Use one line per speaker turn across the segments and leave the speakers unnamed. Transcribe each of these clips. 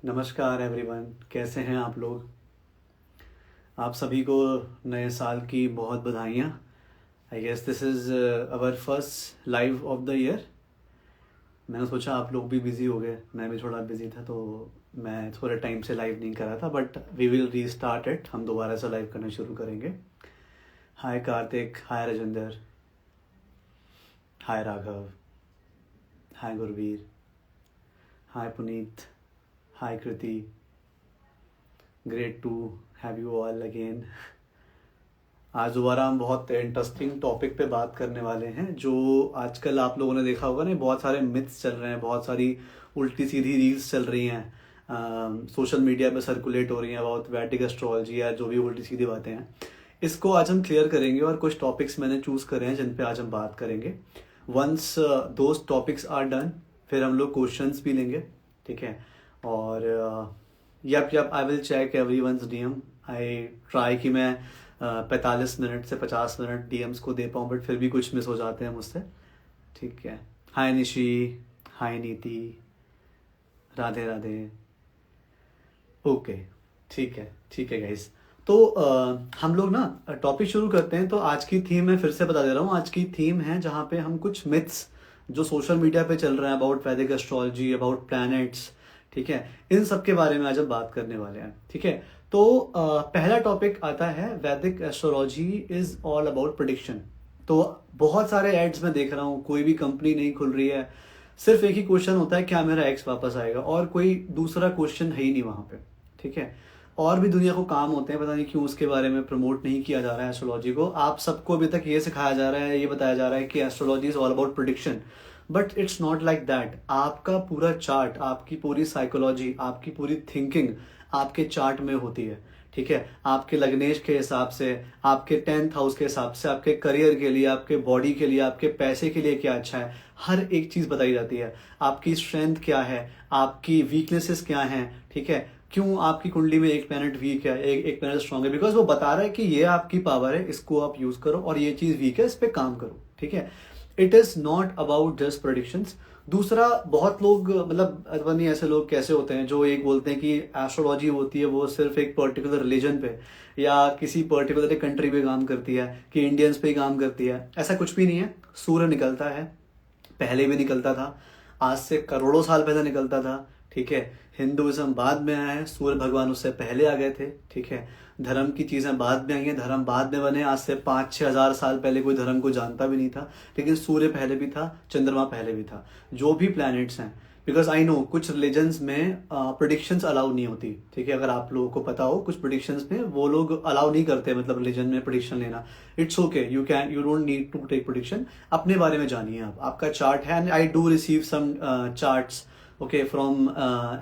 नमस्कार एवरीवन, कैसे हैं आप लोग। आप सभी को नए साल की बहुत बधाइयाँ। I guess this is our first live of the year. मैंने सोचा आप लोग भी बिज़ी हो गए, मैं भी थोड़ा बिज़ी था, तो मैं थोड़े टाइम से लाइव नहीं कर रहा था, but we will restart it. हम दोबारा से लाइव करना शुरू करेंगे। Hi Kartik, hi Rajendra, hi Raghav, hi Gurveer, hi Puneet, hi Kriti. Great to have you all again. आज दोबारा हम बहुत इंटरेस्टिंग टॉपिक पे बात करने वाले हैं। जो आजकल आप लोगों ने देखा होगा ना, बहुत सारे मिथ्स चल रहे हैं, बहुत सारी उल्टी सीधी रील्स चल रही हैं, सोशल मीडिया पे सर्कुलेट हो रही हैं अबाउट वैदिक एस्ट्रोलॉजी या जो भी उल्टी सीधी बातें हैं। इसको आज हम क्लियर करेंगे और कुछ टॉपिक्स मैंने चूज़ करे हैं जिन पे आज हम बात करेंगे। Once those topics are done, फिर हम लोग क्वेश्चंस भी लेंगे, ठीक है। और yup I will check everyone's DM. I try कि मैं 45 मिनट से 50 मिनट डीएम्स को दे पाऊँ, बट फिर भी कुछ मिस हो जाते हैं मुझसे, ठीक है। हाय निशी, हाय नीति, राधे राधे। ओके, ठीक है गाइस। तो हम लोग ना टॉपिक शुरू करते हैं। तो आज की थीम मैं फिर से बता दे रहा हूँ। आज की थीम है जहाँ पे हम कुछ मिथ्स जो सोशल मीडिया पे चल रहे हैं अबाउट वैदिक एस्ट्रोलॉजी, अबाउट प्लैनेट्स, ठीक है, इन सब के बारे में आज हम बात करने वाले हैं, ठीक है। तो पहला टॉपिक आता है वैदिक astrology is all about prediction. तो बहुत सारे एड्स में देख रहा हूँ, कोई भी कंपनी नहीं खुल रही है, सिर्फ एक ही क्वेश्चन होता है, क्या मेरा एक्स वापस आएगा, और कोई दूसरा क्वेश्चन है ही नहीं वहाँ पे, ठीक है। और भी दुनिया को काम होते हैं, पता नहीं क्यों उसके बारे में प्रमोट नहीं किया जा रहा है एस्ट्रोलॉजी को। आप सबको अभी तक ये सिखाया जा रहा है, ये बताया जा रहा है कि astrology is all about prediction, but it's not like that. आपका पूरा चार्ट, आपकी पूरी साइकोलॉजी, आपकी पूरी थिंकिंग आपके चार्ट में होती है, ठीक है। आपके लग्नेश के हिसाब से, आपके 10th हाउस के हिसाब से, आपके करियर के लिए, आपके बॉडी के लिए, आपके पैसे के लिए क्या अच्छा है, हर एक चीज़ बताई जाती है। आपकी स्ट्रेंथ क्या है, आपकी वीकनेसेस क्या हैं, ठीक है। क्यों आपकी कुंडली में एक प्लैनेट वीक है, एक प्लैनेट स्ट्रांग है, बिकॉज वो बता रहा है कि ये आपकी पावर है, इसको आप यूज करो, और ये चीज़ वीक है, इस पर काम करो, ठीक है। It is not about just predictions. दूसरा, बहुत लोग, मतलब पता नहीं ऐसे लोग कैसे होते हैं जो एक बोलते हैं कि एस्ट्रोलॉजी होती है वो सिर्फ एक पर्टिकुलर रिलीजन पे या किसी पर्टिकुलर कंट्री पे काम करती है, कि इंडियंस पे ही काम करती है। ऐसा कुछ भी नहीं है। सूर्य निकलता है, पहले भी निकलता था, आज से करोड़ों साल पहले निकलता था, ठीक है। हिंदुइज्म बाद में आया है, सूर्य भगवान उससे पहले आ गए थे, ठीक है। धर्म की चीज़ें बाद में आई हैं, धर्म बाद में बने। आज से 5-6 हज़ार साल पहले कोई धर्म को जानता भी नहीं था, लेकिन सूर्य पहले भी था, चंद्रमा पहले भी था, जो भी प्लैनेट्स हैं। बिकॉज आई नो कुछ रिलीजन्स में प्रिडिक्शंस अलाउ नहीं होती, ठीक है। अगर आप लोगों को पता हो, कुछ प्रिडिक्शंस में वो लोग अलाउ नहीं करते, मतलब रिलीजन में प्रिडिक्शन लेना। It's okay, you don't need to take prediction. अपने बारे में जानिए आप, आपका चार्ट है, and I do receive some charts, okay, from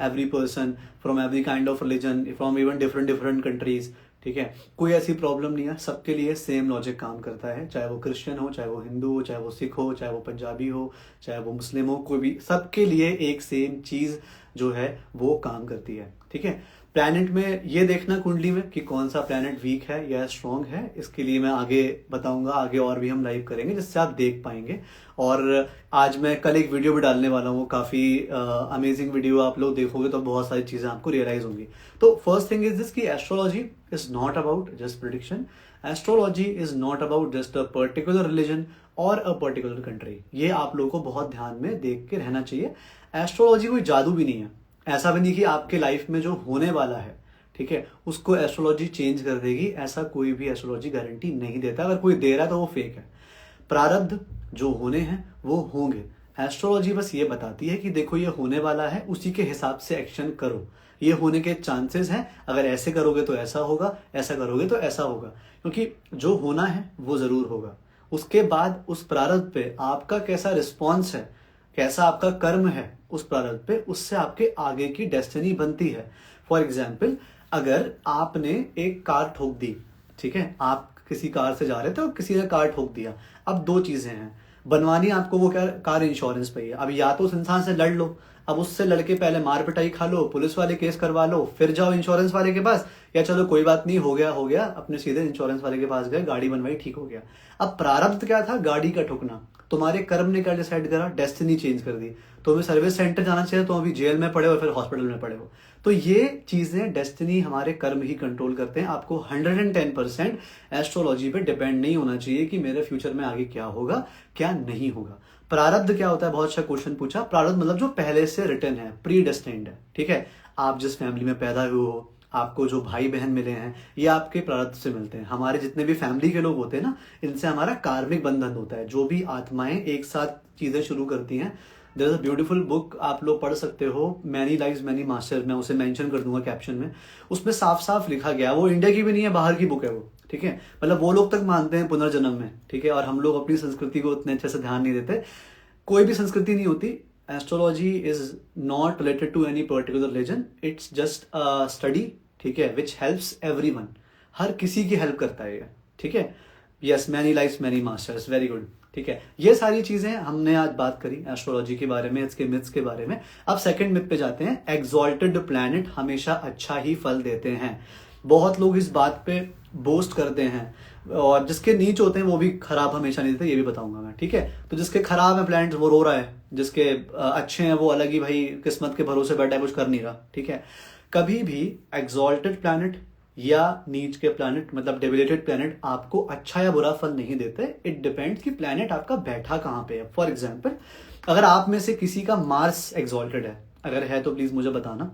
every person, from every kind of religion, from even different countries, ठीक है। कोई ऐसी प्रॉब्लम नहीं है, सबके लिए सेम लॉजिक काम करता है, चाहे वो क्रिश्चियन हो, चाहे वो हिंदू हो, चाहे वो सिख हो, चाहे वो पंजाबी हो, चाहे वो मुस्लिम हो, कोई भी, सबके लिए एक सेम चीज़ जो है वो काम करती है, ठीक है। प्लैनेट में ये देखना कुंडली में कि कौन सा प्लैनेट वीक है या स्ट्रॉन्ग है, इसके लिए मैं आगे बताऊंगा, आगे और भी हम लाइव करेंगे जिससे आप देख पाएंगे। और आज मैं कल एक वीडियो भी डालने वाला हूँ, काफ़ी अमेजिंग वीडियो, आप लोग देखोगे तो बहुत सारी चीज़ें आपको रियलाइज होंगी। तो फर्स्ट थिंग इज दिस कि astrology is not about just prediction. Astrology is not about just a particular religion और अ पर्टिकुलर कंट्री। ये आप लोगों को बहुत ध्यान में देख के रहना चाहिए। एस्ट्रोलॉजी कोई जादू भी नहीं है, ऐसा भी नहीं कि आपके लाइफ में जो होने वाला है, ठीक है, उसको एस्ट्रोलॉजी चेंज कर देगी, ऐसा कोई भी एस्ट्रोलॉजी गारंटी नहीं देता। अगर कोई दे रहा है तो वो फेक है। प्रारब्ध जो होने हैं वो होंगे। एस्ट्रोलॉजी बस ये बताती है कि देखो ये होने वाला है, उसी के हिसाब से एक्शन करो, ये होने के चांसेस हैं, अगर ऐसे करोगे तो ऐसा होगा, ऐसा करोगे तो ऐसा होगा, क्योंकि जो होना है वो जरूर होगा। उसके बाद उस प्रारब्ध पे आपका कैसा रिस्पॉन्स है, कैसा आपका कर्म है उस प्रारब्ध पे, उससे आपके आगे की डेस्टिनी बनती है। फॉर एग्जाम्पल, अगर आपने एक कार ठोक दी, ठीक है, आप किसी कार से जा रहे थे और किसी ने कार ठोक दिया। अब दो चीजें हैं, बनवानी आपको वो क्या, कार इंश्योरेंस पे ही है। अब या तो उस इंसान से लड़ लो, अब उससे लड़के पहले मार पिटाई खा लो, पुलिस वाले केस करवा लो, फिर जाओ इंश्योरेंस वाले के पास, या चलो कोई बात नहीं, हो गया हो गया, अपने सीधे इंश्योरेंस वाले के पास गए, गाड़ी बनवाई, ठीक हो गया। अब प्रारब्ध क्या था, गाड़ी का ठुकना। तुम्हारे कर्म ने क्या डिसाइड करा, डेस्टिनी चेंज कर दी। तुम्हें सर्विस सेंटर जाना चाहिए, तो अभी जेल में पड़े हो, फिर हॉस्पिटल में पड़े हो। तो ये चीजें डेस्टिनी, हमारे कर्म ही कंट्रोल करते हैं। आपको 110% एस्ट्रोलॉजी पे डिपेंड नहीं होना चाहिए कि मेरे फ्यूचर में आगे क्या होगा क्या नहीं होगा। प्रारब्ध क्या होता है, बहुत अच्छा क्वेश्चन पूछा। प्रारब्ध मतलब जो पहले से रिटन है, प्री डेस्टिन्ड है, ठीक है। आप जिस फैमिली में पैदा हुए हो, आपको जो भाई बहन मिले हैं, ये आपके प्रारब्ध से मिलते हैं। हमारे जितने भी फैमिली के लोग होते हैं ना, इनसे हमारा कार्मिक बंधन होता है। जो भी आत्माएं एक साथ चीजें शुरू करती हैं, there is a beautiful book, आप लोग पढ़ सकते हो, मैनी लाइव्स मैनी मास्टर, मैं उसे मेंशन कर दूंगा कैप्शन में। उसमें साफ साफ लिखा गया, वो इंडिया की भी नहीं है, बाहर की बुक है वो, ठीक है। मतलब वो लोग तक मानते हैं पुनर्जन्म में, ठीक है, और हम लोग अपनी संस्कृति को उतने अच्छे से ध्यान नहीं देते। कोई भी संस्कृति नहीं होती। Astrology is not related to any particular religion, it's just a study, ठीक है, विच हेल्प्स एवरीवन। हर किसी की हेल्प करता है ये, ठीक है। Yes, many lifes many masters, very good, ठीक है। ये सारी चीजें हमने आज बात करी एस्ट्रोलॉजी के बारे में, इसके मिथ्स के बारे में। अब सेकंड मिथ पे जाते हैं। एग्जॉल्टेड प्लैनेट हमेशा अच्छा ही फल देते हैं। बहुत लोग इस बात पे बोस्ट करते हैं, और जिसके नीच होते हैं वो भी खराब हमेशा नहीं देते, ये भी बताऊंगा मैं, ठीक है। तो जिसके खराब है प्लैनेट वो रो रहा है, जिसके अच्छे हैं वो अलग ही भाई किस्मत के भरोसे बैठा है, कुछ कर नहीं रहा, ठीक है। कभी भी एग्जॉल्टेड प्लैनेट या नीच के प्लैनेट, मतलब डेबिलेटेड प्लैनेट, आपको अच्छा या बुरा फल नहीं देते। इट डिपेंड्स कि प्लैनेट आपका बैठा कहाँ पे है। फॉर एग्जाम्पल, अगर आप में से किसी का मार्स एग्जॉल्टेड है, अगर है तो प्लीज मुझे बताना,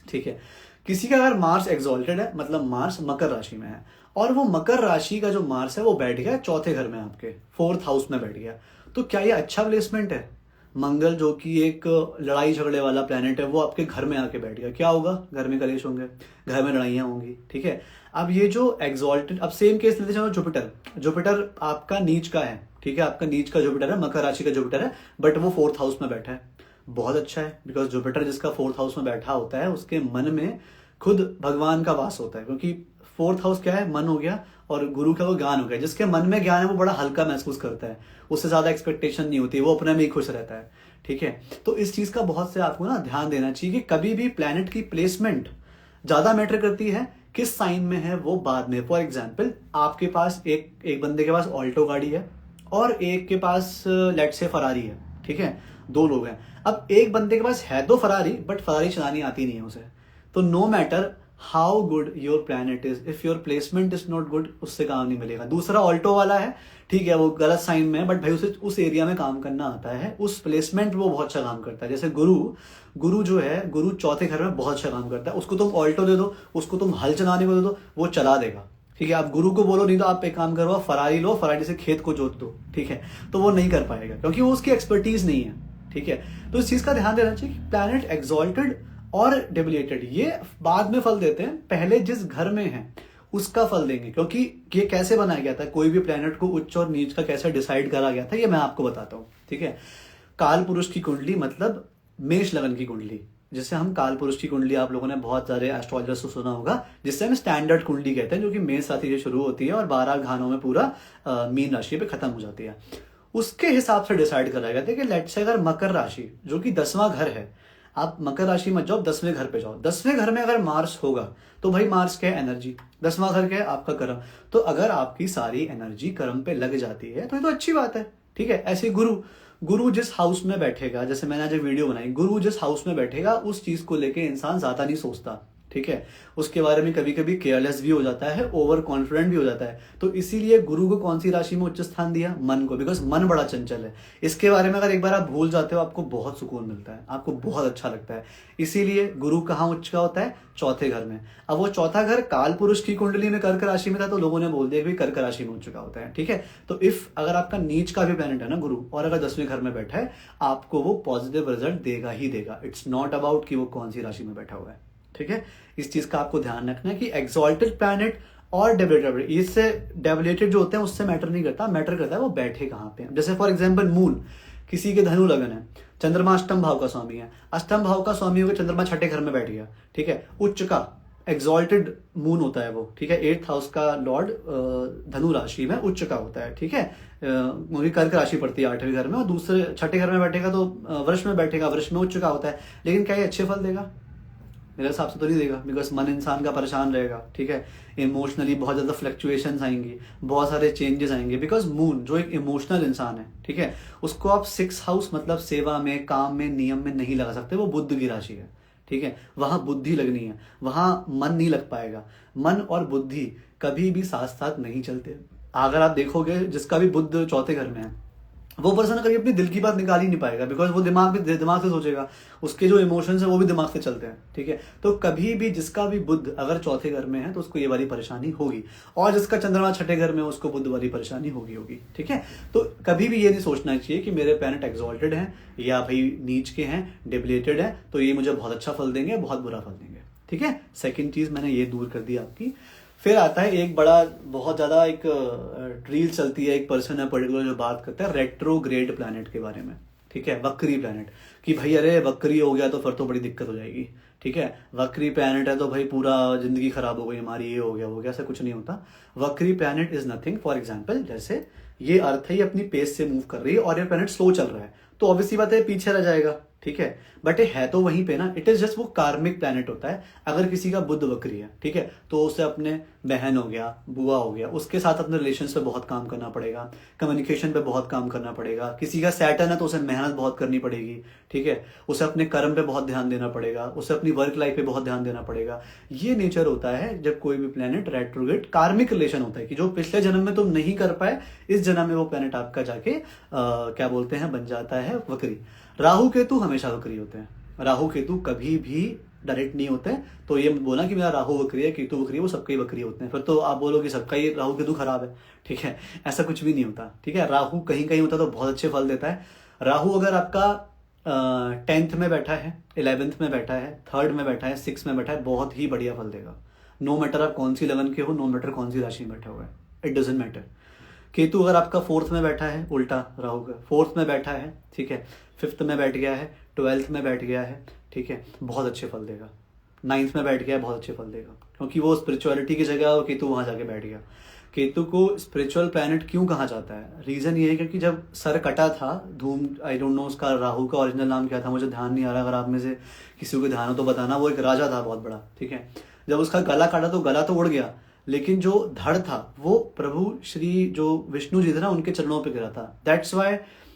ठीक है। किसी का अगर मार्स एग्जॉल्टेड है, मतलब मार्स मकर राशि में है, और वो मकर राशि का जो मार्स है वो बैठ गया चौथे घर में, आपके 4th हाउस में बैठ गया, तो क्या ये अच्छा प्लेसमेंट है? मंगल जो कि एक लड़ाई झगड़े वाला प्लेनेट है, वो आपके घर में आके बैठ गया, क्या होगा? घर में कलेश होंगे, घर में लड़ाइयाँ होंगी, ठीक है। अब ये जो एग्जॉल्टेड, अब सेम केस लेते चलो जुपिटर। जुपिटर आपका नीच का है, ठीक है, आपका नीच का जुपिटर है, मकर राशि का जुपिटर है, बट वो 4th हाउस में बैठा है। बहुत अच्छा है, बिकॉज जुपिटर जिसका 4th हाउस में बैठा होता है, उसके मन में खुद भगवान का वास होता है, क्योंकि 4th हाउस क्या है? मन हो गया, और गुरु का वो ज्ञान हो गया। जिसके मन में ज्ञान है वो बड़ा हल्का महसूस करता है, उससे ज्यादा एक्सपेक्टेशन नहीं होती, वो अपने में ही खुश रहता है, ठीक है। तो इस चीज का बहुत से आपको ना ध्यान देना चाहिए कि कभी भी प्लैनेट की प्लेसमेंट ज्यादा मैटर करती है, किस साइन में है वो बाद में। फॉर एग्जाम्पल, आपके पास एक बंदे के पास ऑल्टो गाड़ी है, और एक के पास लेट से फरारी है, ठीक है, 2 लोग हैं। अब एक बंदे के पास है तो फरारी, बट फरारी चलानी आती नहीं है उसे, तो no matter how good your planet is, if your placement is not good, उससे काम नहीं मिलेगा। दूसरा ऑल्टो वाला है, ठीक है, वो गलत साइन में है, बट भाई उसे उस एरिया में काम करना आता है, उस प्लेसमेंट वो बहुत अच्छा काम करता है। जैसे गुरु जो है, गुरु चौथे घर में बहुत अच्छा काम करता है। उसको तुम ऑल्टो दे दो, उसको तुम हल चलाने को दे दो, वो चला देगा, ठीक है। आप गुरु को बोलो नहीं तो आप एक काम करो, फरारी लो, फरारी से खेत को जोत दो, ठीक है, तो वो नहीं कर पाएगा, क्योंकि वो उसकी एक्सपर्टीज नहीं है, ठीक है। तो इस चीज का ध्यान देना चाहिए कि प्लैनेट एग्जॉल्टेड और डेबिलेटेड ये बाद में फल देते हैं, पहले जिस घर में है उसका फल देंगे। क्योंकि ये कैसे बनाया गया था, कोई भी प्लैनेट को उच्च और नीच का कैसे डिसाइड करा गया था, ये मैं आपको बताता हूँ, ठीक है। काल पुरुष की कुंडली मतलब मेष लगन की कुंडली, जिसे हम काल पुरुष की कुंडली, आप लोगों ने बहुत सारे एस्ट्रोलॉजर्स को सुना होगा, जिससे हम स्टैंडर्ड कुंडली कहते हैं, जो कि मेष राशि से शुरू होती है और 12 घानों में पूरा मीन राशि पे खत्म हो जाती है। उसके हिसाब से डिसाइड करा गया था कि लेट्स से अगर मकर राशि जो कि 10वां घर है, आप मकर राशि मत जाओ, 10वें घर पे जाओ। 10वें घर में अगर मार्स होगा तो भाई मार्स क्या है? एनर्जी। 10वां घर क्या है? आपका कर्म। तो अगर आपकी सारी एनर्जी कर्म पे लग जाती है तो ये तो अच्छी बात है, ठीक है। ऐसे गुरु जिस हाउस में बैठेगा, जैसे मैंने आज वीडियो बनाई, गुरु जिस हाउस में बैठेगा उस चीज को लेके इंसान ज्यादा नहीं सोचता, ठीक है। उसके बारे में कभी कभी केयरलेस भी हो जाता है, ओवर कॉन्फिडेंट भी हो जाता है। तो इसीलिए गुरु को कौन सी राशि में उच्च स्थान दिया? मन को, बिकॉज मन बड़ा चंचल है। इसके बारे में अगर एक बार आप भूल जाते हो, आपको बहुत सुकून मिलता है, आपको बहुत अच्छा लगता है। इसीलिए गुरु कहाँ उच्च का होता है? चौथे घर में। अब वो चौथा घर काल पुरुष की कुंडली में कर्क राशि में था, तो लोगों ने बोल दिया कि कर्क राशि में उच्च का होता है, ठीक है। तो इफ अगर आपका नीच का भी प्लैनेट है ना गुरु, और अगर 10वें घर में बैठा है, आपको वो पॉजिटिव रिजल्ट देगा ही देगा। इट्स नॉट अबाउट कि वो कौन सी राशि में बैठा हुआ है, ठीक है। इस चीज का आपको ध्यान रखना है कि एग्जॉल्टेड प्लैनेट और डेबिलेटेड, इससे डेबिलेटेड जो होते हैं उससे मैटर नहीं करता, मैटर करता है वो बैठे कहाँ पे। जैसे फॉर एग्जांपल मून, किसी के धनु लगन है, चंद्रमा अष्टम भाव का स्वामी है, अष्टम भाव का स्वामी होकर चंद्रमा छठे घर में बैठ गया, ठीक है, उच्च का एग्जॉल्टेड मून होता है वो, ठीक है। 8th हाउस का लॉर्ड धनु राशि में उच्च का होता है, ठीक है। वही कर्क राशि पड़ती है 8वें घर में, और दूसरे छठे घर में बैठेगा तो वृष में बैठेगा, वृष में उच्च का होता है। लेकिन क्या ये अच्छे फल देगा? मेरे हिसाब से तो नहीं देगा, बिकॉज मन इंसान का परेशान रहेगा, ठीक है। इमोशनली बहुत ज़्यादा फ्लक्चुएशंस आएंगी, बहुत सारे चेंजेस आएंगे, बिकॉज मून जो एक इमोशनल इंसान है, ठीक है, उसको आप 6 हाउस मतलब सेवा में, काम में, नियम में नहीं लगा सकते। वो बुध की राशि है, ठीक है, वहां बुद्धि लगनी है, वहां मन नहीं लग पाएगा। मन और बुद्धि कभी भी साथ साथ नहीं चलते। अगर आप देखोगे जिसका भी बुध चौथे घर में है, वो पर्सन कभी अपनी दिल की बात निकाल ही नहीं पाएगा, बिकॉज वो दिमाग से सोचेगा, उसके जो इमोशंस है वो भी दिमाग से चलते हैं, ठीक है। तो कभी भी जिसका भी बुध अगर चौथे घर में है तो उसको ये वाली परेशानी होगी, और जिसका चंद्रमा छठे घर में है उसको बुध वाली परेशानी होगी, ठीक है। तो कभी भी ये नहीं सोचना चाहिए कि मेरे प्लैनेट एक्सॉल्टेड हैं या भाई नीच के हैं, डिप्लेटेड है, तो ये मुझे बहुत अच्छा फल देंगे, बहुत बुरा फल देंगे, ठीक है। सेकेंड चीज मैंने ये दूर कर दी आपकी। फिर आता है एक बड़ा, बहुत ज्यादा एक रील चलती है, एक पर्सन है पर्टिकुलर जो बात करता है रेट्रोग्रेड प्लैनेट के बारे में, ठीक है, वक्री प्लैनेट, कि भाई अरे वक्री हो गया तो फिर तो बड़ी दिक्कत हो जाएगी, ठीक है। वक्री प्लैनेट है तो भाई पूरा जिंदगी खराब हो गई हमारी, ये हो गया वो गया, ऐसा कुछ नहीं होता। वक्री planet is nothing. For example जैसे ये अर्थ है, ये अपनी पेस से मूव कर रही है और ये प्लैनेट स्लो चल रहा है, तो ऑब्वियसली बात है पीछे रह जाएगा, ठीक है। बट ये है तो वहीं पे ना, इट इज जस्ट वो कार्मिक प्लैनेट होता है। अगर किसी का बुध वक्री है, ठीक है, तो उसे अपने बहन हो गया, बुआ हो गया, उसके साथ अपने रिलेशंस पे बहुत काम करना पड़ेगा, कम्युनिकेशन पे बहुत काम करना पड़ेगा। किसी का सैटर्न है तो उसे मेहनत बहुत करनी पड़ेगी, ठीक है, उसे अपने कर्म पे बहुत ध्यान देना पड़ेगा, उसे अपनी वर्क लाइफ पे बहुत ध्यान देना पड़ेगा। ये नेचर होता है जब कोई भी प्लैनेट रेट्रोग्रेड कार्मिक रिलेशन होता है, कि जो पिछले जन्म में तुम नहीं कर पाए, इस जन्म में वो प्लैनेट आपका जाके क्या बोलते हैं बन जाता है वक्री। राहु केतु हमेशा वक्री होते हैं, राहु केतु कभी भी डायरेक्ट नहीं होते हैं। तो ये बोला कि मेरा राहु वक्री है, केतु वक्री है, वो सबके ही वक्री होते हैं, फिर तो आप बोलो कि सबका ही राहु केतु खराब है, ठीक है, ऐसा कुछ भी नहीं होता, ठीक है। राहु कहीं कहीं होता है तो बहुत अच्छे फल देता है। राहु अगर आपका 10th में बैठा है, 11th में बैठा है, 3rd में बैठा है, 6th में बैठा है, बहुत ही बढ़िया फल देगा। नो मैटर आप कौन सी लगन के हो, नो मैटर कौन सी राशि में बैठा हुआ है, इट डजेंट मैटर। केतु अगर आपका 4th में बैठा है, उल्टा राहु का 4th में बैठा है, ठीक है, 5th में बैठ गया है, 12th में बैठ गया है, ठीक है, बहुत अच्छे फल देगा। 9th में बैठ गया है, बहुत अच्छे फल देगा, क्योंकि वो स्पिरिचुअलिटी की जगह और केतु वहां जाके बैठ गया। केतु को स्पिरिचुअल प्लैनेट क्यों कहा जाता है? रीजन ये है क्योंकि जब सर कटा था, धूम, आई डोंट नो उसका राहु का ओरिजिनल नाम क्या था, मुझे ध्यान नहीं आ रहा, अगर आप में से किसी को ध्यान हो तो बताना। वो एक राजा था बहुत बड़ा, ठीक है। जब उसका गला काटा तो गला तो उड़ गया, लेकिन जो धड़ था वो प्रभु श्री जो विष्णु जी थे ना, उनके चरणों पे गिरा था। दैट्स वाई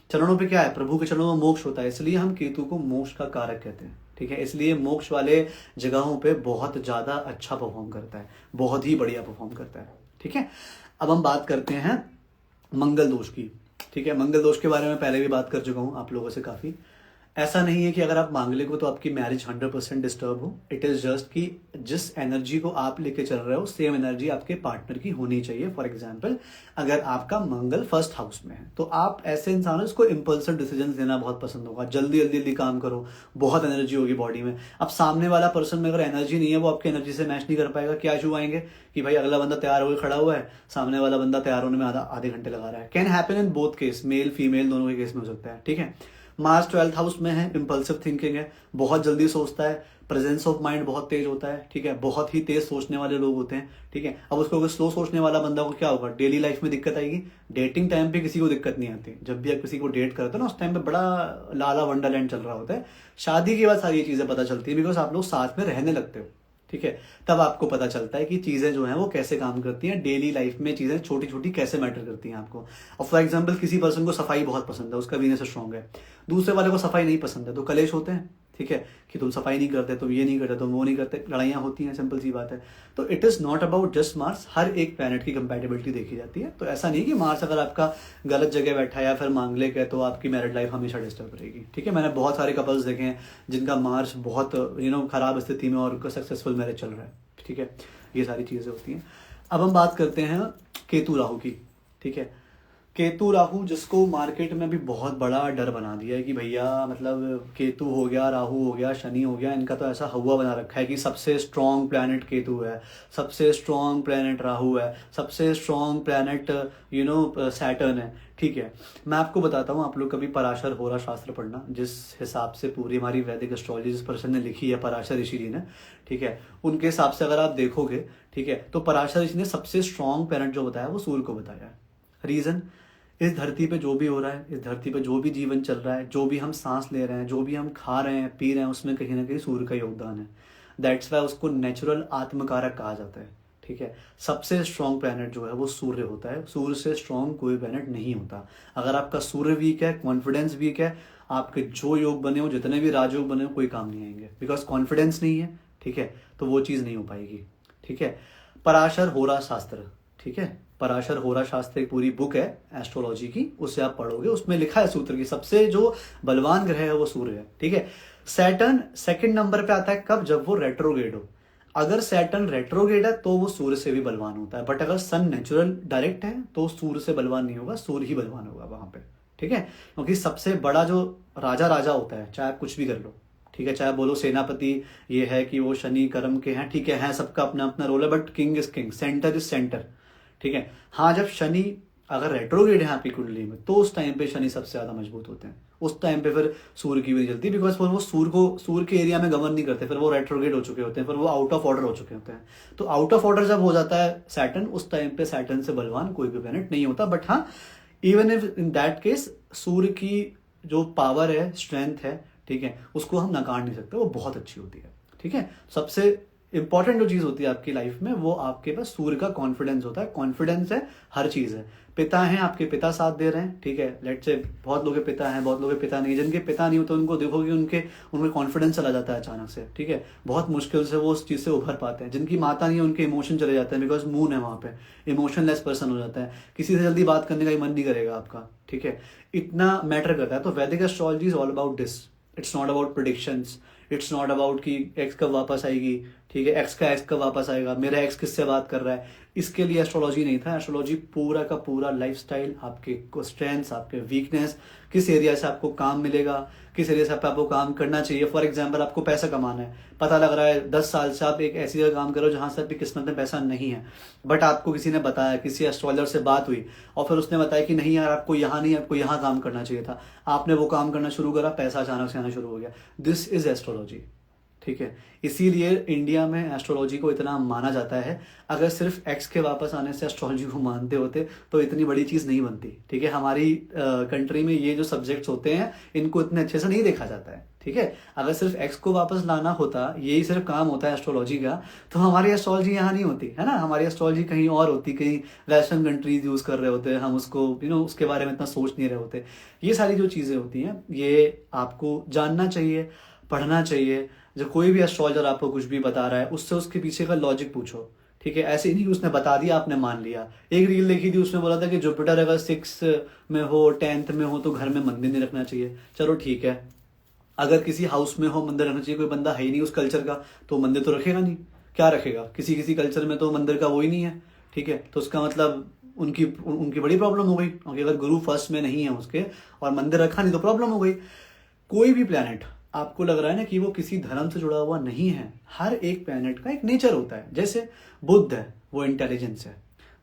चरणों पे क्या है, प्रभु के चरणों में मोक्ष होता है, इसलिए हम केतु को मोक्ष का कारक कहते हैं, ठीक है। इसलिए मोक्ष वाले जगहों पे बहुत ज्यादा अच्छा परफॉर्म करता है, बहुत ही बढ़िया परफॉर्म करता है, ठीक है। अब हम बात करते हैं मंगल दोष की, ठीक है। मंगल दोष के बारे में पहले भी बात कर चुका हूं आप लोगों से काफी। ऐसा नहीं है कि अगर आप मांगलिक हो तो आपकी मैरिज 100% डिस्टर्ब हो। इट इज जस्ट कि जिस एनर्जी को आप लेके चल रहे हो सेम एनर्जी आपके पार्टनर की होनी चाहिए। फॉर एग्जाम्पल अगर आपका मंगल 1st हाउस में है तो आप ऐसे इंसान हो जिसको इंपल्सिव डिसीजन लेना बहुत पसंद होगा, जल्दी जल्दी जल्दी काम करो, बहुत एनर्जी होगी बॉडी में। अब सामने वाला पर्सन में अगर एनर्जी नहीं है, वो आपकी एनर्जी से मैच नहीं कर पाएगा। क्या इशू आएंगे कि भाई अगला बंदा तैयार होकर खड़ा हुआ है, सामने वाला बंदा तैयार होने में आधे घंटे लगा रहा है। Can happen in both case, male female दोनों के केस में हो सकता है, ठीक है। मार्स 12th हाउस में है, इंपल्सिव थिंकिंग है, बहुत जल्दी सोचता है, प्रेजेंस ऑफ माइंड बहुत तेज होता है, ठीक है, बहुत ही तेज सोचने वाले लोग होते हैं, ठीक है। अब उसको अगर स्लो सोचने वाला बंदा को क्या होगा, डेली लाइफ में दिक्कत आएगी। डेटिंग टाइम पे किसी को दिक्कत नहीं आती, जब भी आप किसी को डेट करते हो ना उस टाइम पे बड़ा लाला वंडरलैंड चल रहा होता है। शादी के बाद सारी ये चीजें पता चलती है, बिकॉज आप लोग साथ में रहने लगते हो, ठीक है। तब आपको पता चलता है कि चीजें जो हैं वो कैसे काम करती हैं, डेली लाइफ में चीजें छोटी छोटी कैसे मैटर करती हैं आपको। और फॉर एग्जांपल किसी पर्सन को सफाई बहुत पसंद है, उसका वीनस स्ट्रांग है, दूसरे वाले को सफाई नहीं पसंद है, तो कलेश होते हैं, ठीक है, कि तुम सफाई नहीं करते, तुम ये नहीं करते, तुम वो नहीं करते, लड़ाइयाँ होती हैं, सिंपल सी बात है। तो it is not about just Mars, हर एक प्लैनेट की कंपैटिबिलिटी देखी जाती है। तो ऐसा नहीं कि मार्स अगर आपका गलत जगह बैठा है या फिर मांगलिक है तो आपकी मैरिड लाइफ हमेशा डिस्टर्ब रहेगी, ठीक है। मैंने बहुत सारे कपल्स देखे हैं जिनका मार्स बहुत खराब स्थिति में और सक्सेसफुल मैरिज चल रहा है, ठीक है। ये सारी चीजें होती हैं। अब हम बात करते हैं केतु राहु की, ठीक है। केतु राहु जिसको मार्केट में भी बहुत बड़ा डर बना दिया है कि भैया मतलब केतु हो गया, राहु हो गया, शनि हो गया, इनका तो ऐसा हवा बना रखा है कि सबसे स्ट्रॉन्ग प्लैनेट केतु है, सबसे स्ट्रॉन्ग प्लैनेट राहु है, सबसे स्ट्रॉन्ग प्लैनेट सैटर्न है, ठीक है। मैं आपको बताता हूँ, आप लोग कभी पराशर होरा शास्त्र पढ़ना, जिस हिसाब से पूरी हमारी वैदिक एस्ट्रोलॉजी जिस पर्सन ने लिखी है, पराशर ऋषि जी ने, ठीक है, उनके हिसाब से अगर आप देखोगे, ठीक है, तो पराशर ऋषि ने सबसे स्ट्रॉन्ग प्लैनेट जो बताया वो सूर्य को बताया है। रीजन, इस धरती पे जो भी हो रहा है, इस धरती पे जो भी जीवन चल रहा है, जो भी हम सांस ले रहे हैं, जो भी हम खा रहे हैं, पी रहे हैं, उसमें कहीं ना कहीं सूर्य का योगदान है। दैट्स वाई उसको नेचुरल आत्मकारक कहा जाता है। ठीक है, सबसे स्ट्रॉन्ग प्लैनेट जो है वो सूर्य होता है, सूर्य से स्ट्रॉन्ग कोई प्लैनेट नहीं होता। अगर आपका सूर्य वीक है, कॉन्फिडेंस वीक है, आपके जो योग बने हो, जितने भी राजयोग बने हो, कोई काम नहीं आएंगे, बिकॉज कॉन्फिडेंस नहीं है। ठीक है, तो वो चीज़ नहीं हो पाएगी। ठीक है, पराशर होरा शास्त्र, ठीक है, पराशर होरा शास्त्र एक पूरी बुक है एस्ट्रोलॉजी की, उससे आप पढ़ोगे, उसमें लिखा है सूत्र की सबसे जो बलवान ग्रह है वो सूर्य है। ठीक है, सैटर्न सेकंड नंबर पे आता है कब, जब वो रेट्रोग्रेड हो। अगर सैटर्न रेट्रोग्रेड है तो वो सूर्य से भी बलवान होता है, बट अगर सन नेचुरल डायरेक्ट है तो सूर्य से बलवान नहीं होगा, सूर्य ही बलवान होगा वहां पे। ठीक है, क्योंकि सबसे बड़ा जो राजा होता है, चाहे आप कुछ भी कर लो, ठीक है, चाहे बोलो सेनापति ये है कि वो शनि कर्म के हैं, ठीक है सबका अपना अपना रोल है, but king is king, centre is centre. ठीक है, हाँ जब शनि अगर रेट्रोग्रेड है आपकी कुंडली में तो उस टाइम पे शनि सबसे ज्यादा मजबूत होते हैं, उस टाइम पे फिर सूर्य की भी जल्दी, बिकॉज फिर वो सूर्य के एरिया में गवर्न नहीं करते, फिर वो रेट्रोग्रेड हो चुके होते हैं, फिर वो आउट ऑफ ऑर्डर हो चुके होते हैं। तो आउट ऑफ ऑर्डर जब हो जाता है सैटर्न, उस टाइम पे सैटर्न से बलवान कोई भी प्लैनेट नहीं होता। बट हाँ, even if in that case सूर्य की जो पावर है, स्ट्रेंथ है, ठीक है, उसको हम नकार नहीं सकते, वो बहुत अच्छी होती है। ठीक है, सबसे इंपॉर्टेंट जो चीज होती है आपकी लाइफ में वो आपके पास सूर्य का कॉन्फिडेंस होता है। कॉन्फिडेंस है हर चीज है। पिता हैं आपके, पिता साथ दे रहे हैं, ठीक है, लेट्स से बहुत लोग के पिता हैं, बहुत लोग के पिता नहीं, जिनके पिता नहीं होते उनको देखोगे उनके कॉन्फिडेंस चला जाता है अचानक से। ठीक है, बहुत मुश्किल से वो उस चीज से उभर पाते हैं। जिनकी माता नहीं है उनके इमोशन चले जाते हैं, बिकॉज मून है वहां पे, इमोशनलेस पर्सन हो जाता है, किसी से जल्दी बात करने का ही मन नहीं करेगा आपका। ठीक है, इतना मैटर करता है। तो वैदिक astrology is all about this, it's not about predictions, it's not about कि एक्स कब वापस आएगी, ठीक है, एक्स का एक्स कब वापस आएगा, मेरा एक्स किससे बात कर रहा है, इसके लिए एस्ट्रोलॉजी नहीं था। एस्ट्रोलॉजी पूरा का पूरा लाइफस्टाइल, आपके स्ट्रेंथ्स, आपके वीकनेस, किस एरिया से आपको काम मिलेगा, किस एरिया से आपको काम करना चाहिए। फॉर एग्जाम्पल आपको पैसा कमाना है, पता लग रहा है 10 साल से आप एक ऐसी जगह काम करो जहां से आपकी किस्मत में पैसा नहीं है, बट आपको किसी ने बताया, किसी एस्ट्रोलॉजर से बात हुई और फिर उसने बताया कि नहीं यार आपको यहाँ नहीं, आपको यहाँ काम करना चाहिए था, आपने वो काम करना शुरू करा, पैसा अचानक से आना शुरू हो गया। This is astrology. ठीक है, इसीलिए इंडिया में एस्ट्रोलॉजी को इतना माना जाता है। अगर सिर्फ एक्स के वापस आने से एस्ट्रोलॉजी को मानते होते तो इतनी बड़ी चीज नहीं बनती। ठीक है, हमारी कंट्री में ये जो सब्जेक्ट्स होते हैं इनको इतने अच्छे से नहीं देखा जाता है। ठीक है, अगर सिर्फ एक्स को वापस लाना होता, यही सिर्फ काम होता है एस्ट्रोलॉजी का, तो हमारी एस्ट्रोलॉजी यहाँ नहीं होती है ना, हमारी एस्ट्रोलॉजी कहीं और होती, कहीं वेस्टर्न कंट्रीज यूज कर रहे होते हैं, हम उसको उसके बारे में इतना सोच नहीं रहे होते। ये सारी जो चीजें होती हैं ये आपको जानना चाहिए, पढ़ना चाहिए। जब कोई भी एस्ट्रोलॉजर आपको कुछ भी बता रहा है उससे उसके पीछे का लॉजिक पूछो। ठीक है, ऐसे नहीं उसने बता दिया आपने मान लिया। एक रील देखी थी, उसने बोला था कि जुपिटर अगर 6 में हो, 10th में हो तो घर में मंदिर नहीं रखना चाहिए। चलो ठीक है, अगर किसी हाउस में हो मंदिर रखना चाहिए, कोई बंदा है ही नहीं उस कल्चर का तो मंदिर तो रखेगा नहीं, क्या रखेगा, किसी किसी कल्चर में तो मंदिर का वो ही नहीं है। ठीक है, तो उसका मतलब उनकी उनकी बड़ी प्रॉब्लम हो गई, क्योंकि अगर गुरु फर्स्ट में नहीं है उसके और मंदिर रखा नहीं तो प्रॉब्लम हो गई। कोई भी प्लैनेट आपको लग रहा है ना कि वो किसी धर्म से जुड़ा हुआ नहीं है, हर एक प्लैनेट का एक नेचर होता है। जैसे बुध है वो इंटेलिजेंस है,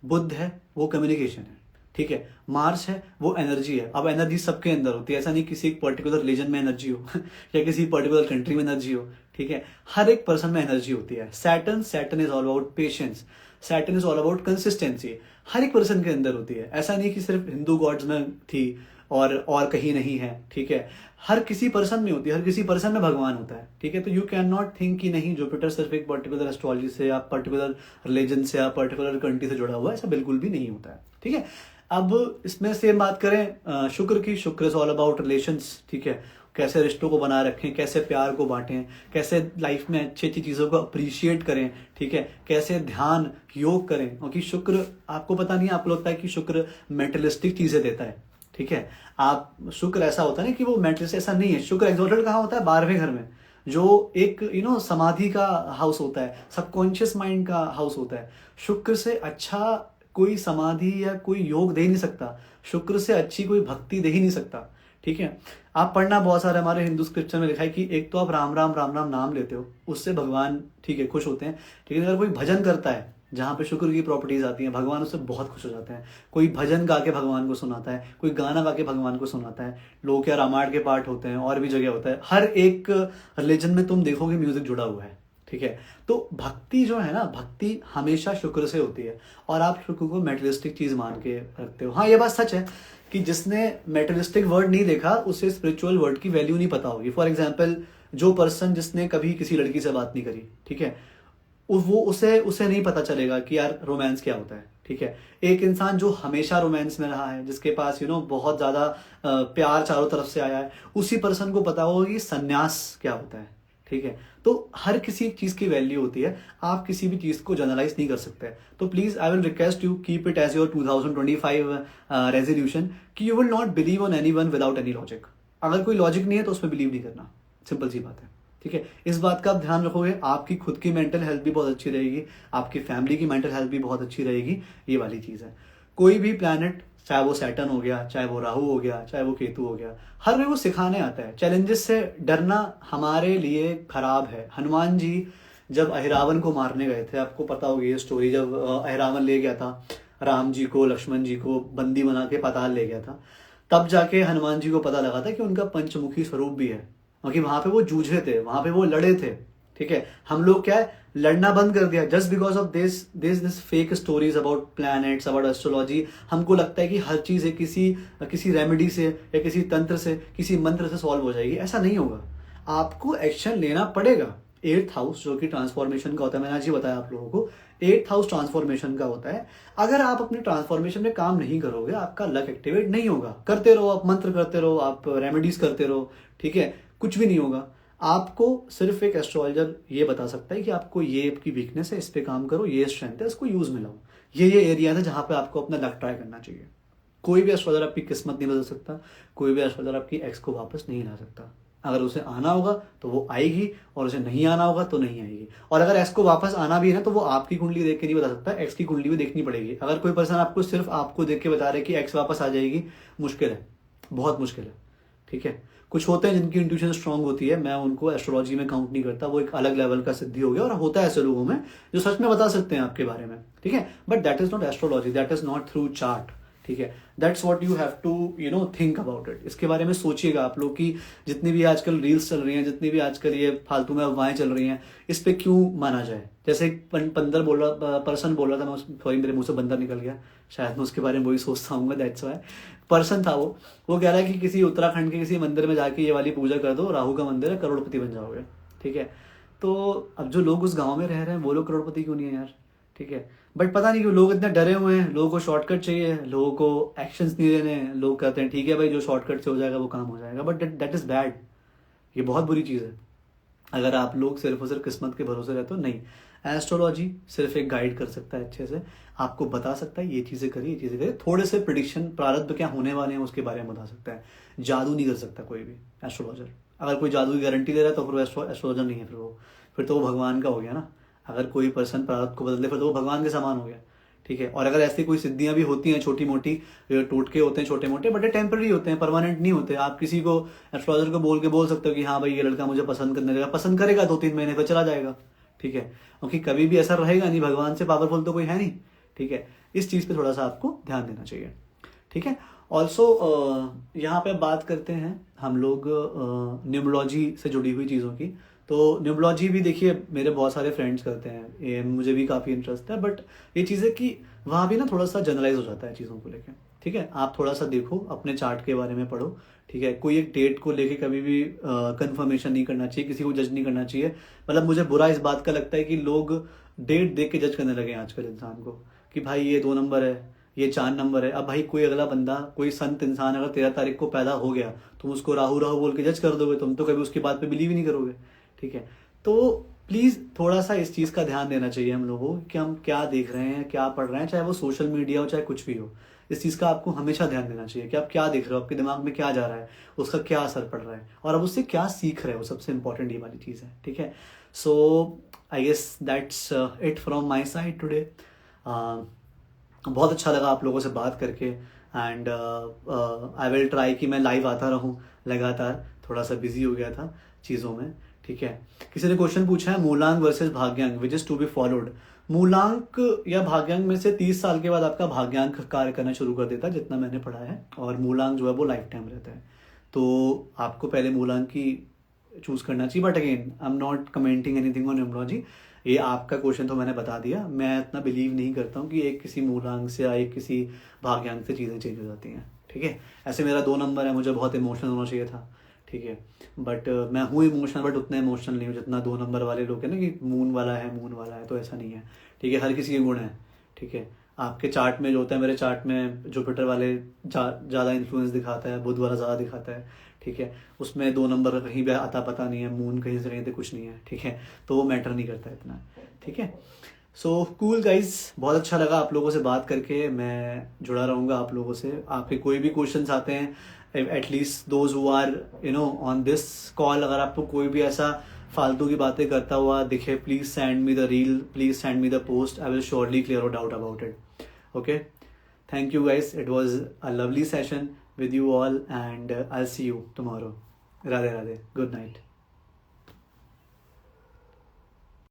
बुध है वो कम्युनिकेशन है, ठीक है, मार्स है वो एनर्जी है। अब एनर्जी सबके अंदर होती है, ऐसा नहीं किसी एक पर्टिकुलर रिलीजन में एनर्जी हो या किसी पर्टिकुलर कंट्री में एनर्जी हो। ठीक है, हर एक पर्सन में एनर्जी होती है। Saturn is all about patience, Saturn is all about consistency, हर एक पर्सन के अंदर होती है। ऐसा नहीं कि सिर्फ हिंदू गॉड्स में थी और कहीं नहीं है। ठीक है, हर किसी पर्सन में होती है, हर किसी पर्सन में भगवान होता है। ठीक है, तो यू कैन नॉट थिंक कि नहीं जुपिटर सिर्फ एक पर्टिकुलर एस्ट्रोलॉजी से या पर्टिकुलर रिलीजन से या पर्टिकुलर कंट्री से जुड़ा हुआ है, ऐसा बिल्कुल भी नहीं होता है। ठीक है, अब इसमें से बात करें शुक्र की, शुक्र इज ऑल अबाउट रिलेशंस। ठीक है, कैसे रिश्तों को बनाए रखें, कैसे प्यार को बांटें, कैसे लाइफ में अच्छी अच्छी चीजों को अप्रिशिएट करें। ठीक है, कैसे ध्यान योग करें, क्योंकि शुक्र आपको पता नहीं, आपको लगता है कि शुक्र मेटलिस्टिक चीजें देता है। ठीक है, आप शुक्र ऐसा होता है ना कि वो मेटलिस्ट, ऐसा नहीं है। शुक्र एक्सॉल्टेड कहाँ होता है, 12वें घर में, जो एक समाधि का हाउस होता है, सबकॉन्शियस माइंड का हाउस होता है। शुक्र से अच्छा कोई समाधि या कोई योग दे नहीं सकता, शुक्र से अच्छी कोई भक्ति दे ही नहीं सकता। ठीक है, आप पढ़ना बहुत सारे हमारे हिंदू स्क्रिप्चर में लिखा है कि एक तो आप राम राम राम राम नाम लेते हो, उससे भगवान ठीक है खुश होते हैं। लेकिन अगर कोई भजन करता है जहाँ पे शुक्र की प्रॉपर्टीज आती हैं, भगवान उससे बहुत खुश हो जाते हैं। कोई भजन गा के भगवान को सुनाता है, कोई गाना गा के भगवान को सुनाता है, लोग क्या रामायण के पाठ होते हैं, और भी जगह होता है। हर एक रिलीजन में तुम देखोगे म्यूजिक जुड़ा हुआ है। ठीक है, तो भक्ति जो है ना, भक्ति हमेशा शुक्र से होती है, और आप शुक्र को मेटलिस्टिक चीज मान के रखते हो। हाँ, ये बात सच है कि जिसने मेटलिस्टिक वर्ड नहीं देखा उसे स्पिरिचुअल वर्ड की वैल्यू नहीं पता होगी। फॉर एग्जाम्पल जो पर्सन जिसने कभी किसी लड़की से बात नहीं करी, ठीक है, वो उसे उसे नहीं पता चलेगा कि यार रोमांस क्या होता है, ठीक है। एक इंसान जो हमेशा रोमांस में रहा है, जिसके पास बहुत ज़्यादा प्यार चारों तरफ से आया है, उसी पर्सन को पता होगा कि संन्यास क्या होता है, ठीक है। तो हर किसी चीज़ की वैल्यू होती है, आप किसी भी चीज़ को जनरलाइज नहीं कर सकते। तो please I will request you keep it as your 2025 resolution कि you will not believe on any one without any logic. अगर कोई लॉजिक नहीं है तो उसमें बिलीव नहीं करना, सिंपल सी बात है, ठीक है। इस बात का आप ध्यान रखोगे, आपकी खुद की मेंटल हेल्थ भी बहुत अच्छी रहेगी, आपकी फैमिली की मेंटल हेल्थ भी बहुत अच्छी रहेगी। ये वाली चीज़ है। कोई भी प्लैनेट, चाहे वो सैटर्न हो गया, चाहे वो राहु हो गया, चाहे वो केतु हो गया, हर में वो सिखाने आता है। चैलेंजेस से डरना हमारे लिए खराब है। हनुमान जी जब अहिरावण को मारने गए थे, आपको पता होगी ये स्टोरी, जब अहिरावण ले गया था राम जी को, लक्ष्मण जी को बंदी बना के पाताल ले गया था, तब जाके हनुमान जी को पता लगा था कि उनका पंचमुखी स्वरूप भी है, क्योंकि वहां पे वो जूझे थे, वहां पे वो लड़े थे, ठीक है। हम लोग क्या है, लड़ना बंद कर दिया just because of this fake stories about planets, about astrology. हमको लगता है कि हर चीज है किसी रेमेडी से या किसी तंत्र से, किसी मंत्र से सॉल्व हो जाएगी। ऐसा नहीं होगा, आपको एक्शन लेना पड़ेगा। 8th हाउस जो कि ट्रांसफॉर्मेशन का होता है, मैंने आज ही बताया आप लोगों को, 8th हाउस ट्रांसफॉर्मेशन का होता है। अगर आप अपने ट्रांसफॉर्मेशन में काम नहीं करोगे, आपका लक एक्टिवेट नहीं होगा। करते रहो, आप मंत्र करते रहो, आप रेमेडीज करते रहो, ठीक है, कुछ भी नहीं होगा। आपको सिर्फ एक एस्ट्रोलॉजर ये बता सकता है कि आपको ये आपकी वीकनेस है, इस पे काम करो, ये स्ट्रेंथ है, इसको यूज में लाओ। ये एरिया है जहां पे आपको अपना लक ट्राई करना चाहिए। कोई भी एस्ट्रोलॉजर आपकी किस्मत नहीं बदल सकता, कोई भी एस्ट्रोलॉजर आपकी एक्स को वापस नहीं ला सकता। अगर उसे आना होगा तो वो आएगी, और उसे नहीं आना होगा तो नहीं आएगी। और अगर एक्स को वापस आना भी है ना, तो वो आपकी कुंडली देख के नहीं बता सकता, एक्स की कुंडली भी देखनी पड़ेगी। अगर कोई पर्सन आपको सिर्फ आपको देख के बता रहे कि एक्स वापस आ जाएगी, मुश्किल है, बहुत मुश्किल है, ठीक है। कुछ होते हैं जिनकी इंट्यूशन स्ट्रांग होती है, मैं उनको एस्ट्रोलॉजी में काउंट नहीं करता, वो एक अलग लेवल का सिद्धि हो गया। और होता है ऐसे लोगों में जो सच में बता सकते हैं आपके बारे में, ठीक है, but that is not astrology, that is not through chart, ठीक है। That's what you have to think about it. इसके बारे में सोचिएगा आप लोग कि जितनी भी आजकल रील्स चल रही हैं, जितनी भी आजकल ये फालतू में अफवाहें चल रही हैं, इस पे क्यों माना जाए। जैसे एक पर्सन बोल रहा था, मैं सॉरी मेरे मुंह से बंदर निकल गया, शायद मैं उसके बारे में वही सोचता हूँ, दैट्स वाई। पर्सन था वो कह रहा है कि किसी उत्तराखंड के किसी मंदिर में जाके ये वाली पूजा कर दो, राहु का मंदिर है, करोड़पति बन जाओगे, ठीक है। तो अब जो लोग उस गांव में रह रहे हैं वो लोग करोड़पति क्यों नहीं है यार, ठीक है। बट पता नहीं क्यों लोग इतने डरे हुए हैं, लोगों को शॉर्टकट चाहिए, लोगों को एक्शंस नहीं लेने हैं। लोग कहते हैं ठीक है भाई, जो शॉर्टकट से हो जाएगा वो काम हो जाएगा, बट दैट इज बैड। ये बहुत बुरी चीज़ है अगर आप लोग सिर्फ और सिर्फ किस्मत के भरोसे रहते हो। नहीं, एस्ट्रोलॉजी सिर्फ एक गाइड कर सकता है, अच्छे से आपको बता सकता है ये चीज़ें करिए, ये चीज़ें करिए, थोड़े से प्रिडिक्शन, प्रारब्ध क्या होने वाले हैं उसके बारे में बता सकता है। जादू नहीं कर सकता कोई भी एस्ट्रोलॉजर। अगर कोई जादू की गारंटी दे रहा है तो फिर वो एस्ट्रोलॉजर नहीं है, फिर तो वो भगवान का हो गया ना। अगर कोई पर्सन प्रारब्ध को बदल दे फिर तो वो भगवान के समान हो गया, ठीक है। और अगर ऐसी कोई सिद्धियां भी होती हैं छोटी मोटी, टोटके होते हैं छोटे मोटे, बट ये टेम्पररी होते हैं, परमानेंट नहीं होते। आप किसी को एस्ट्रोलॉजर को बोल सकते हो कि हाँ भाई ये लड़का मुझे पसंद करने लगा, पसंद करेगा 2-3 महीने पर चला जाएगा, ठीक है, क्योंकि कभी भी ऐसा रहेगा नहीं, भगवान से पावरफुल तो कोई है नहीं, ठीक है। इस चीज़ पे थोड़ा सा आपको ध्यान देना चाहिए, ठीक है। ऑल्सो यहाँ पे बात करते हैं हम लोग न्यूमरोलॉजी से जुड़ी हुई चीज़ों की। तो न्यूमरोलॉजी भी देखिए मेरे बहुत सारे फ्रेंड्स करते हैं, ये मुझे भी काफ़ी इंटरेस्ट है, बट ये चीज़ है कि वहाँ भी ना थोड़ा सा जनरलाइज हो जाता है चीज़ों को लेकर, ठीक है। आप थोड़ा सा देखो, अपने चार्ट के बारे में पढ़ो, ठीक है। कोई एक डेट को लेके कभी भी कंफर्मेशन नहीं करना चाहिए, किसी को जज नहीं करना चाहिए। मतलब मुझे बुरा इस बात का लगता है कि लोग डेट देख के जज करने लगे हैं आजकल इंसान को, कि भाई ये 2 नंबर है, ये 4 नंबर है। अब भाई कोई अगला बंदा, कोई संत इंसान अगर 13 तारीख को पैदा हो गया, तुम उसको राहु राहु बोल के जज कर दोगे, तुम तो कभी उसकी बात पे बिलीव ही नहीं करोगे, ठीक है। तो प्लीज़ थोड़ा सा इस चीज़ का ध्यान देना चाहिए हम लोगों को कि हम क्या देख रहे हैं, क्या पढ़ रहे हैं, चाहे वो सोशल मीडिया हो चाहे कुछ भी हो। इस चीज़ का आपको हमेशा ध्यान देना चाहिए कि आप क्या देख रहे हो, आपके दिमाग में क्या जा रहा है, उसका क्या असर पड़ रहा है, और आप उससे क्या सीख रहे हो। सबसे इंपॉर्टेंट ये वाली चीज़ है, ठीक है। So I guess that's it from my side today. बहुत अच्छा लगा आप लोगों से बात करके, एंड आई विल ट्राई कि मैं लाइव आता रहूं लगातार। थोड़ा सा बिजी हो गया था चीज़ों में, ठीक है। किसी ने क्वेश्चन पूछा है मूलांक वर्सेस भाग्यांक which is to be followed. मूलांक या भाग्यांक में से 30 साल के बाद आपका भाग्यांक कार्य करना शुरू कर देता है, जितना मैंने पढ़ा है, और मूलांक जो है वो लाइफ टाइम रहता है। तो आपको पहले मूलांक की चूज करना चाहिए, but again I am not commenting anything on numerology. ये आपका क्वेश्चन तो मैंने बता दिया। मैं इतना बिलीव नहीं करता हूँ कि एक किसी मूलांक से या एक किसी भाग्यांक से चीज़ें चेंज हो जाती हैं, ठीक है। ऐसे मेरा 2 नंबर है, मुझे बहुत इमोशनल होना चाहिए था, ठीक है। बट मैं हूँ इमोशनल, बट उतना इमोशनल नहीं हूँ जितना 2 नंबर वाले लोग हैं ना कि मून वाला है, मून वाला है, तो ऐसा नहीं है। ठीक है, हर किसी के गुण हैं। ठीक है, आपके चार्ट में जो होता है, मेरे चार्ट में जुपिटर वाले ज़्यादा इन्फ्लुएंस दिखाता है, बुध वाला ज़्यादा दिखाता है। ठीक है, उसमें 2 नंबर का कहीं भी आता पता नहीं है, मून कहीं से कहीं से कुछ नहीं है। ठीक है, तो वो मैटर नहीं करता इतना। ठीक है, सो कूल गाइज, बहुत अच्छा लगा आप लोगों से बात करके। मैं जुड़ा रहूँगा आप लोगों से। आपके कोई भी क्वेश्चंस आते हैं, at least those who are on this call, अगर आपको कोई भी ऐसा फालतू की बातें करता हुआ दिखे, please send me the reel, please send me the post, I will surely clear out doubt about it. Okay, thank you guys, it was a lovely session with you all, and I'll see you tomorrow. Radhe Radhe. Good night.